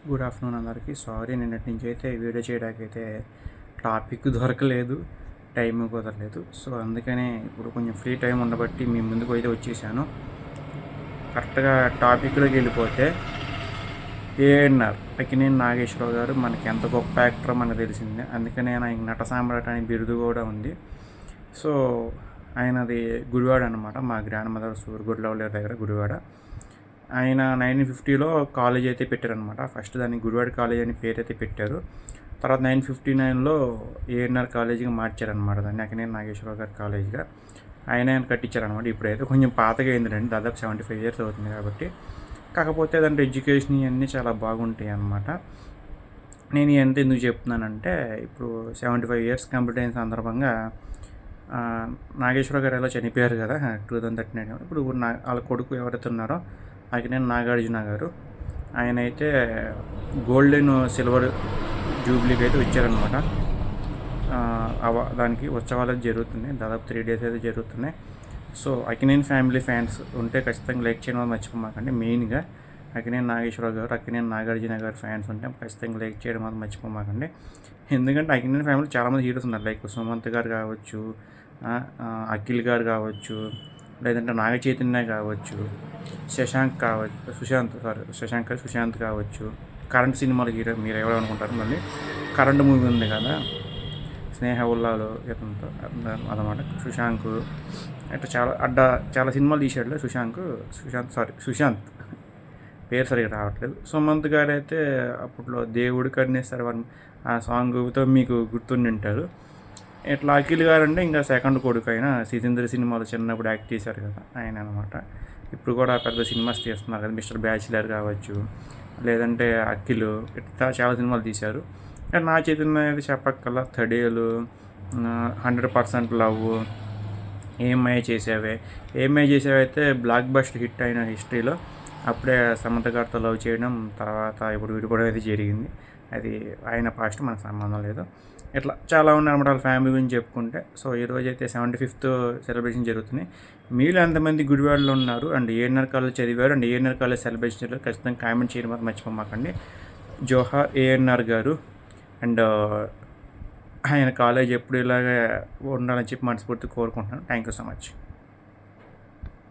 Good afternoon అందరికీ. Sorry నిన్నటి నుంచి అయితే వీడియో చేయడానికి అయితే టాపిక్ దొరకలేదు, టైం కుదరలేదు. సో అందుకనే ఇప్పుడు కొంచెం ఫ్రీ టైం ఉండబట్టి మీ ముందుకు అయితే వచ్చేసాను. కరెక్ట్గా టాపిక్లోకి వెళ్ళిపోతే ఏఎన్ఆర్ అక్కినేని నాగేశ్వరరావు గారు మనకి ఎంత గొప్ప యాక్టర్ మనకు తెలిసిందే. అందుకనే ఆయన నట సామ్రాట్ అనే బిరుదు కూడా ఉంది. సో ఆయనది గుడివాడ అనమాట, మా గ్రాండ్ మదర్ గుడిలవలేరు దగ్గర గుడివాడ. ఆయన 1950లో కాలేజ్ అయితే పెట్టారనమాట. ఫస్ట్ దాన్ని గుడివాడ కాలేజ్ అని పేరు అయితే పెట్టారు. తర్వాత 1959లో ఏఎన్ఆర్ కాలేజీగా మార్చారనమాట దాన్ని, అక్కినేని నాగేశ్వరరావు గారి కాలేజీగా ఆయన కట్టించారనమాట. ఇప్పుడైతే కొంచెం పాతగా అయిందండి, దాదాపు 75 years అవుతుంది కాబట్టి. కాకపోతే దాంట్లో ఎడ్యుకేషన్ ఇవన్నీ చాలా బాగుంటాయి అన్నమాట. నేను ఎంత ఎందుకు చెప్తున్నానంటే, ఇప్పుడు 75 years కంప్లీట్ అయిన సందర్భంగా నాగేశ్వరరావు గారు ఎలా చనిపోయారు కదా 2039. ఇప్పుడు వాళ్ళ కొడుకు ఎవరైతే ఉన్నారో అక్కినేని నాగార్జున గారు, ఆయన అయితే గోల్డెన్ సిల్వర్ జూబ్లీకి అయితే వచ్చారనమాట. దానికి ఉత్సవాలు జరుగుతున్నాయి, దాదాపు 3 days అయితే జరుగుతున్నాయి. సో అక్కినేని ఫ్యామిలీ ఫ్యాన్స్ ఉంటే ఖచ్చితంగా లైక్ చేయడం మర్చిపోమాకండి. మెయిన్గా అక్కినేని నాగేశ్వరరావు గారు, అక్కినేని నాగార్జున గారు ఫ్యాన్స్ ఉంటే ఖచ్చితంగా లైక్ చేయడం మాత్రం మర్చిపోమాకండి. ఎందుకంటే అక్కినేని ఫ్యామిలీ చాలామంది హీరోస్ ఉన్నారు, లైక్ సుమంత్ గారు కావచ్చు, అఖిల్ గారు కావచ్చు, లేదంటే నాగ చైతన్య కావచ్చు, సుశాంత్ కావచ్చు. కరెంట్ సినిమాలు హీరో మీరు ఎవరు అనుకుంటారు, మళ్ళీ కరెంట్ మూవీ ఉంది కదా స్నేహ ఉల్లాలో ఇతనితో అదనమాట, సుశాంత్ అట్లా చాలా సినిమాలు తీసాడు. సుశాంత్ పేరు సరిగ్గా రావట్లేదు. సుమంత్ గారు అయితే అప్పట్లో దేవుడు కరుణేశ్వర ఆ సాంగ్తో మీకు గుర్తుండి ఉంటారు. ఇట్లా అఖిల్ గారు అంటే ఇంకా సెకండ్ కొడుకు అయిన సీతేంద్ర సినిమాలో చిన్నప్పుడు యాక్ట్ చేశారు కదా ఆయన అనమాట. ఇప్పుడు కూడా పెద్ద సినిమాస్ తీస్తున్నారు కదా, మిస్టర్ బ్యాచిలర్ కావచ్చు, లేదంటే అఖిల్, ఇట్లా చాలా సినిమాలు తీశారు. నా చైతన్య అయితే చెప్పక్కల థర్డేలు, 100% లవ్, ఏమై చేసేవే అయితే బ్లాక్ బస్టర్ హిట్ అయిన హిస్టరీలో. అప్పుడే సమంత గారితో లవ్ చేయడం, తర్వాత ఇప్పుడు విడిపోవడం అయితే జరిగింది. అది ఆయన పాస్ట్, మనకు సంబంధం లేదు. ఇట్లా చాలా ఉన్నారన్నమాట వాళ్ళ ఫ్యామిలీ గురించి చెప్పుకుంటే. సో ఈరోజు అయితే 75th సెలబ్రేషన్ జరుగుతున్నాయి. మీరు ఎంతమంది గుడివాడలో ఉన్నారు అండ్ ఏఎన్ఆర్ కాలేజ్ చదివారు అండ్ ఏఎన్ఆర్ కాలేజ్ సెలబ్రేషన్ చదివారు ఖచ్చితంగా కామెంట్ చేయడం మాత్రం మర్చిపోమాకండి. జోహార్ ఏఎన్ఆర్ గారు. అండ్ ఆయన కాలేజ్ ఎప్పుడు ఇలాగే ఉండాలని చెప్పి మనస్ఫూర్తి కోరుకుంటున్నాను. Thank you so much.